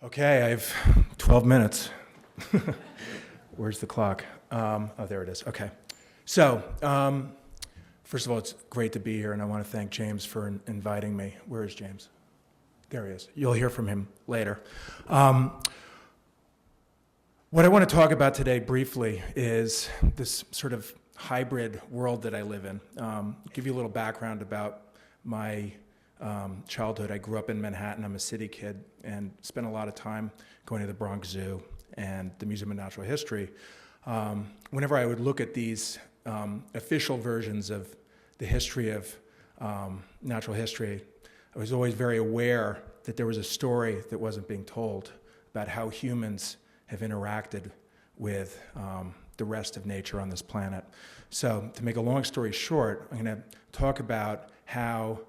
Okay, I have 12 minutes. Where's the clock? Oh, there it is. Okay. So, first of all, it's great to be here, and I want to thank James for inviting me. Where is James? There he is. You'll hear from him later. What I want to talk about today briefly is this sort of hybrid world that I live in. Give you a little background about my childhood. I grew up in Manhattan. I'm a city kid and spent a lot of time going to the Bronx Zoo and the Museum of Natural History. Whenever I would look at these official versions of the history of natural history, I was always very aware that there was a story that wasn't being told about how humans have interacted with the rest of nature on this planet. So to make a long story short, I'm going to talk about how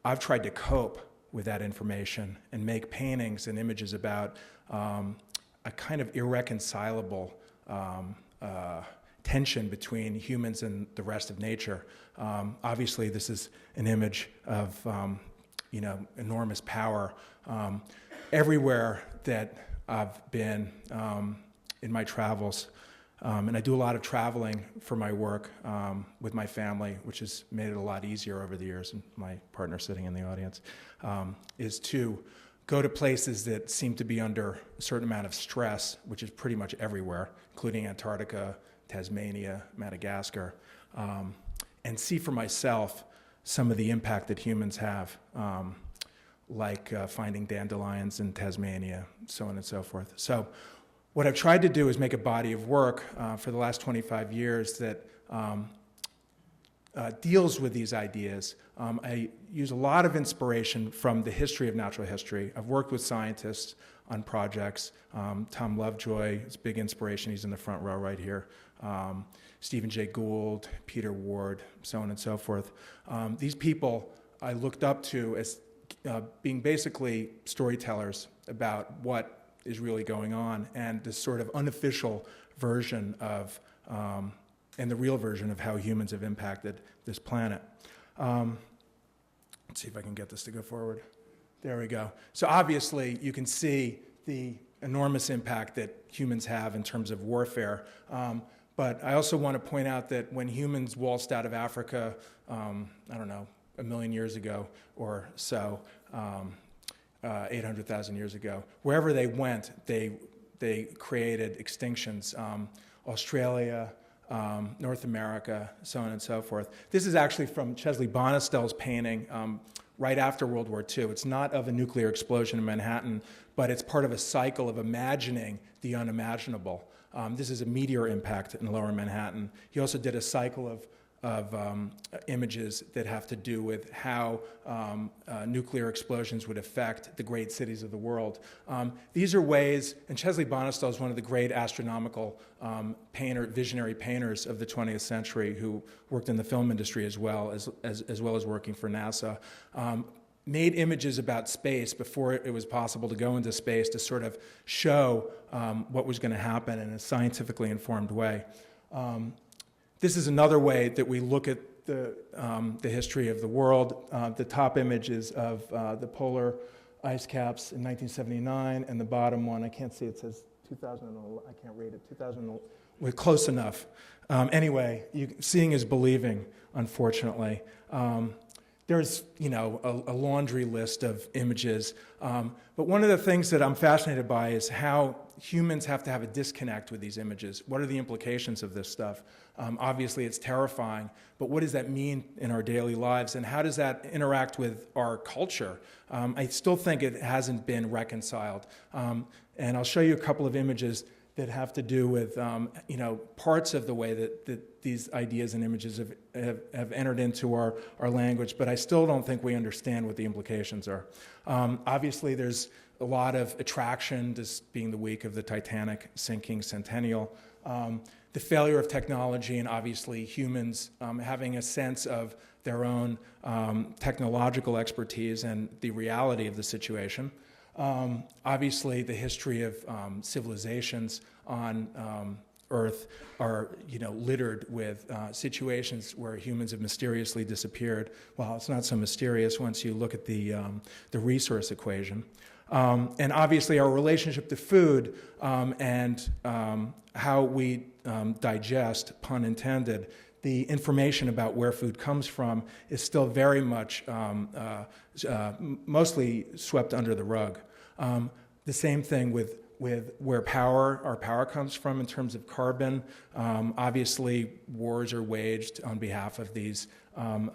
I've tried to cope with that information and make paintings and images about a kind of irreconcilable tension between humans and the rest of nature. Obviously, this is an image of enormous power. Everywhere that I've been in my travels, and I do a lot of traveling for my work with my family, which has made it a lot easier over the years, and my partner sitting in the audience, is to go to places that seem to be under a certain amount of stress, which is pretty much everywhere, including Antarctica, Tasmania, Madagascar, and see for myself some of the impact that humans have, like finding dandelions in Tasmania, so on and so forth. So what I've tried to do is make a body of work for the last 25 years that deals with these ideas. I use a lot of inspiration from the history of natural history. I've worked with scientists on projects. Tom Lovejoy is a big inspiration. He's in the front row right here. Stephen Jay Gould, Peter Ward, so on and so forth. These people I looked up to as being basically storytellers about what is really going on, and this sort of unofficial version of, and the real version of how humans have impacted this planet. Let's see if I can get this to go forward. There we go. So obviously you can see the enormous impact that humans have in terms of warfare. But I also want to point out that when humans waltzed out of Africa, I don't know, 1 million years ago or so, 800,000 years ago. Wherever they went, they created extinctions. Australia, North America, so on and so forth. This is actually from Chesley Bonestell's painting right after World War II. It's not of a nuclear explosion in Manhattan, but it's part of a cycle of imagining the unimaginable. This is a meteor impact in lower Manhattan. He also did a cycle of images that have to do with how nuclear explosions would affect the great cities of the world. These are ways, and Chesley Bonestell is one of the great astronomical visionary painters of the 20th century who worked in the film industry as well as working for NASA. Made images about space before it was possible to go into space to sort of show what was going to happen in a scientifically informed way. This is another way that we look at the history of the world. The top image is of the polar ice caps in 1979, and the bottom one, I can't see, it says 2011, I can't read it, 2011, we're close enough. Anyway, seeing is believing, unfortunately. There's, a laundry list of images, but one of the things that I'm fascinated by is how humans have to have a disconnect with these images. What are the implications of this stuff? Obviously, it's terrifying, but what does that mean in our daily lives, and how does that interact with our culture? I still think it hasn't been reconciled, and I'll show you a couple of images that have to do with parts of the way that these ideas and images have entered into our language, but I still don't think we understand what the implications are. Obviously, there's a lot of attraction, this being the week of the Titanic sinking centennial, the failure of technology, and obviously humans having a sense of their own technological expertise and the reality of the situation. Obviously, the history of civilizations on Earth are, littered with situations where humans have mysteriously disappeared. Well, it's not so mysterious once you look at the resource equation. And obviously our relationship to food and how we digest, pun intended, the information about where food comes from is still very much mostly swept under the rug. The same thing with where our power comes from in terms of carbon. Obviously, wars are waged on behalf of these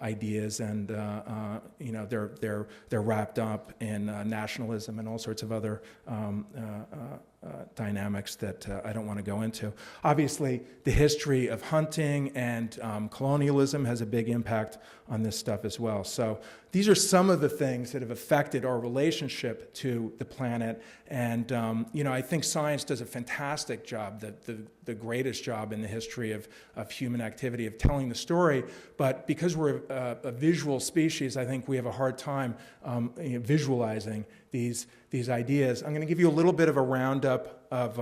ideas, and they're wrapped up in nationalism and all sorts of other dynamics that I don't want to go into. Obviously, the history of hunting and colonialism has a big impact on this stuff as well. So these are some of the things that have affected our relationship to the planet. And I think science does a fantastic job, the greatest job in the history of human activity of telling the story. But because we're a visual species, I think we have a hard time visualizing these ideas. I'm going to give you a little bit of a roundup of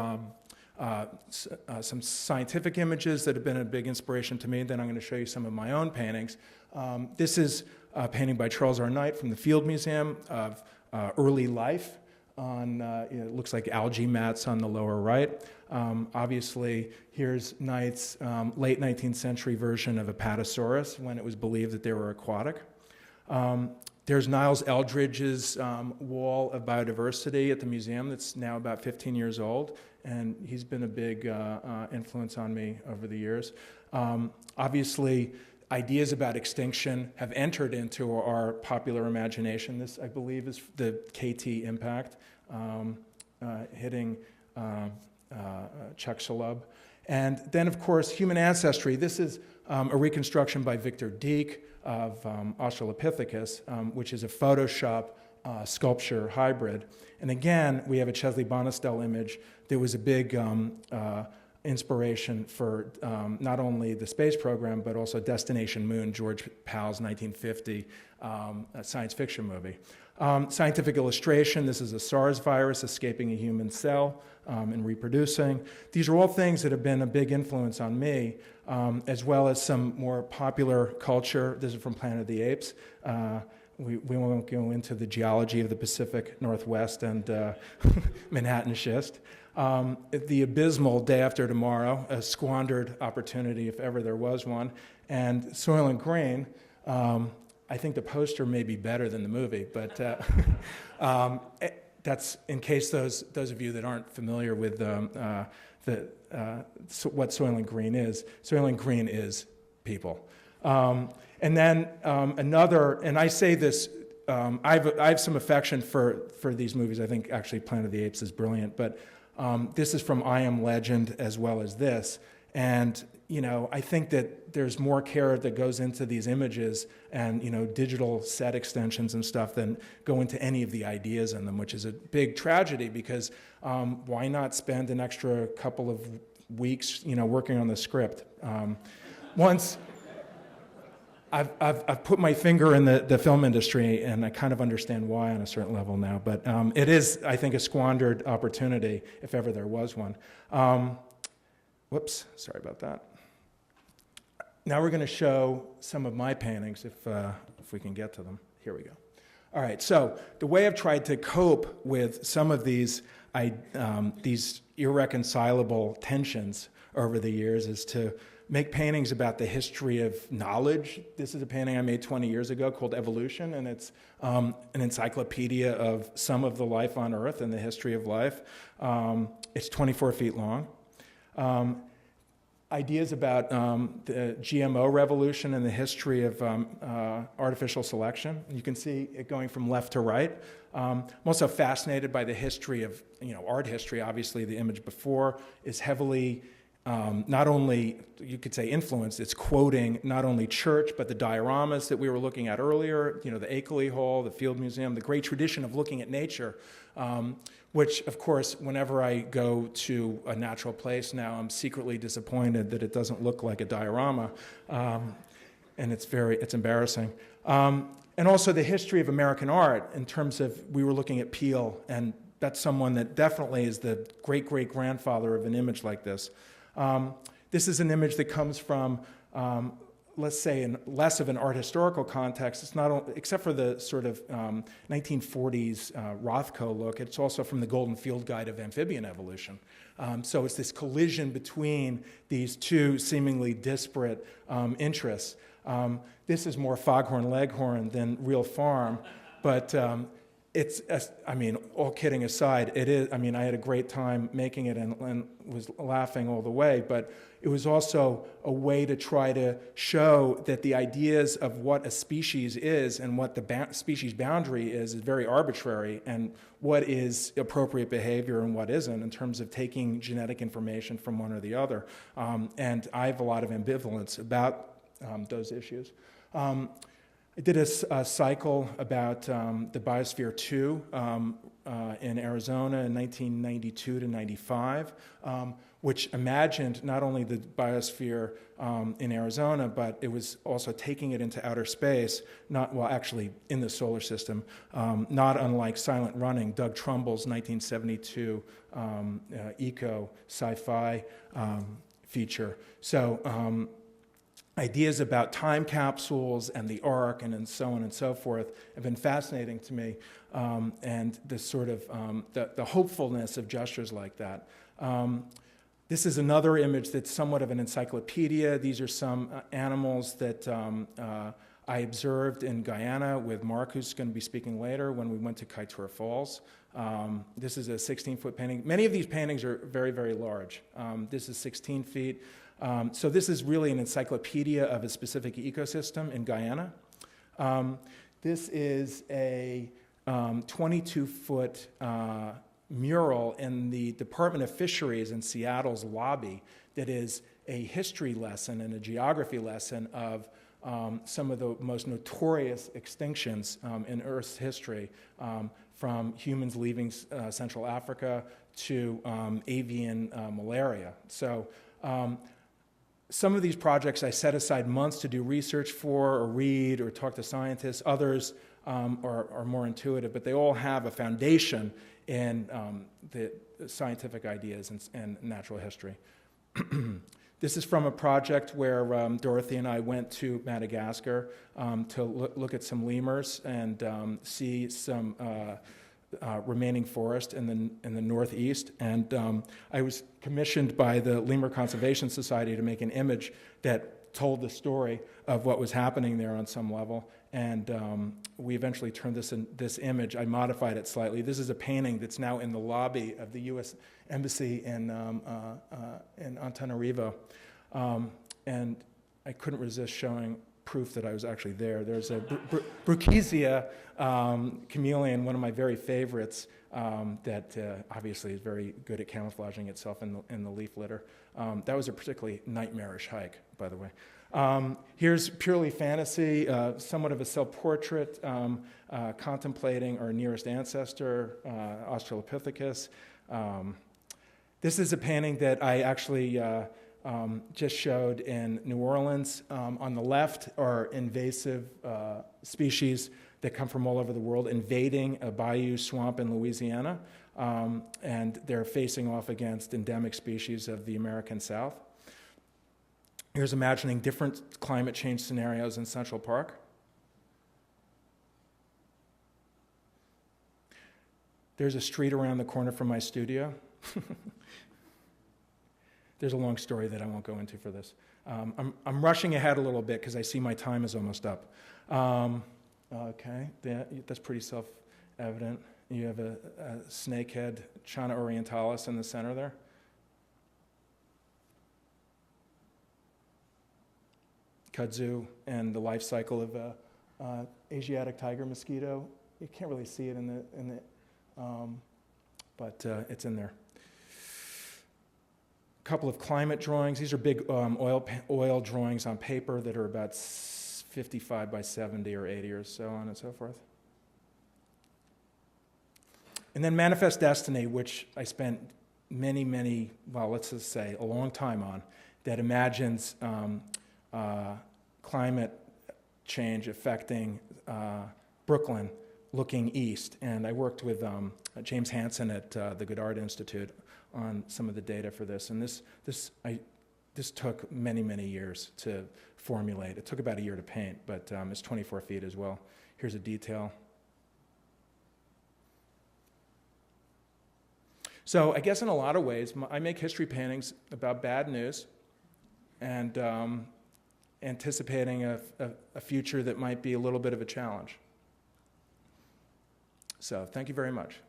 some scientific images that have been a big inspiration to me. Then I'm going to show you some of my own paintings. This is a painting by Charles R. Knight from the Field Museum of early life. It looks like algae mats on the lower right. Obviously, here's Knight's late 19th century version of Apatosaurus when it was believed that they were aquatic. There's Niles Eldridge's wall of biodiversity at the museum that's now about 15 years old, and he's been a big influence on me over the years. Obviously, ideas about extinction have entered into our popular imagination. This, I believe, is the KT impact hitting Chicxulub. And then, of course, human ancestry. This is a reconstruction by Victor Dieck of Australopithecus, which is a Photoshop sculpture hybrid. And again, we have a Chesley Bonestell image. There was a big inspiration for not only the space program, but also Destination Moon, George Powell's 1950 science fiction movie. Scientific illustration, this is a SARS virus escaping a human cell and reproducing. These are all things that have been a big influence on me, as well as some more popular culture. This is from Planet of the Apes. We won't go into the geology of the Pacific Northwest and Manhattan schist. The abysmal Day After Tomorrow, a squandered opportunity if ever there was one, and Soylent Green. I think the poster may be better than the movie, but that's in case those of you that aren't familiar with what Soylent Green is. Soylent Green is people. And then another, and I say this, I have some affection for these movies. I think actually Planet of the Apes is brilliant, but this is from I Am Legend as well as this. And I think that there's more care that goes into these images and digital set extensions and stuff than go into any of the ideas in them, which is a big tragedy because why not spend an extra couple of weeks working on the script? Once I've put my finger in the film industry, and I kind of understand why on a certain level now, but it is, I think, a squandered opportunity if ever there was one. Whoops, sorry about that. Now we're going to show some of my paintings, if we can get to them. Here we go. All right, so the way I've tried to cope with some of these irreconcilable tensions over the years is to make paintings about the history of knowledge. This is a painting I made 20 years ago called Evolution, and it's an encyclopedia of some of the life on Earth and the history of life. It's 24 feet long. Ideas about the GMO revolution and the history of artificial selection. You can see it going from left to right. I'm also fascinated by the history of art history. Obviously, the image before is heavily not only, you could say, influenced. It's quoting not only church, but the dioramas that we were looking at earlier, the Akeley Hall, the Field Museum, the great tradition of looking at nature, which, of course, whenever I go to a natural place now, I'm secretly disappointed that it doesn't look like a diorama, and it's embarrassing. And also the history of American art in terms of, we were looking at Peale, and that's someone that definitely is the great-great-grandfather of an image like this. This is an image that comes from let's say, in less of an art historical context. It's not only, except for the sort of 1940s Rothko look, it's also from the Golden Field Guide of Amphibian Evolution. So it's this collision between these two seemingly disparate interests. This is more Foghorn Leghorn than real farm, but it's, I mean, all kidding aside, it is, I mean, I had a great time making it and was laughing all the way, but it was also a way to try to show that the ideas of what a species is and what the species boundary is very arbitrary, and what is appropriate behavior and what isn't in terms of taking genetic information from one or the other. And I have a lot of ambivalence about those issues. I did a cycle about the Biosphere 2 in Arizona in 1992 to 95, which imagined not only the biosphere in Arizona, but it was also taking it into outer space, actually in the solar system, not unlike Silent Running, Doug Trumbull's 1972 eco sci-fi feature. So ideas about time capsules and the arc and so on and so forth have been fascinating to me, and the sort of the hopefulness of gestures like that. This is another image that's somewhat of an encyclopedia. These are some animals that I observed in Guyana with Mark, who's going to be speaking later, when we went to Kaieteur Falls. This is a 16-foot painting. Many of these paintings are very, very large. This is 16 feet. So this is really an encyclopedia of a specific ecosystem in Guyana. This is a 22-foot mural in the Department of Fisheries in Seattle's lobby that is a history lesson and a geography lesson of some of the most notorious extinctions in Earth's history, from humans leaving Central Africa to avian malaria. So some of these projects I set aside months to do research for, or read, or talk to scientists. Others are more intuitive, but they all have a foundation in the scientific ideas and natural history. This is from a project where Dorothy and I went to Madagascar to look at some lemurs and see some remaining forest in the northeast, and I was commissioned by the Lemur Conservation Society to make an image that told the story of what was happening there on some level, and we eventually turned this image. I modified it slightly. This is a painting that's now in the lobby of the U.S. Embassy in Antananarivo, and I couldn't resist showing proof that I was actually there. There's a Bruchisia chameleon, one of my very favorites, that obviously is very good at camouflaging itself in the leaf litter. That was a particularly nightmarish hike, by the way. Here's purely fantasy, somewhat of a self-portrait, contemplating our nearest ancestor, Australopithecus. This is a painting that I actually just showed in New Orleans. On the left are invasive species that come from all over the world invading a bayou swamp in Louisiana, and they're facing off against endemic species of the American South. Here's imagining different climate change scenarios in Central Park. There's a street around the corner from my studio. There's a long story that I won't go into for this. I'm rushing ahead a little bit because I see my time is almost up. Okay, that's pretty self-evident. You have a snakehead, Chana orientalis, in the center there. Kudzu and the life cycle of Asiatic tiger mosquito. You can't really see it but it's in there. A couple of climate drawings. These are big oil drawings on paper that are about 55 by 70 or 80 or so on and so forth. And then Manifest Destiny, which I spent many, well, let's just say a long time on, that imagines climate change affecting Brooklyn looking east. And I worked with James Hansen at the Goddard Institute on some of the data for this. And this this took many, many years to formulate. It took about a year to paint, but it's 24 feet as well. Here's a detail. So I guess in a lot of ways, I make history paintings about bad news and anticipating a future that might be a little bit of a challenge. So thank you very much.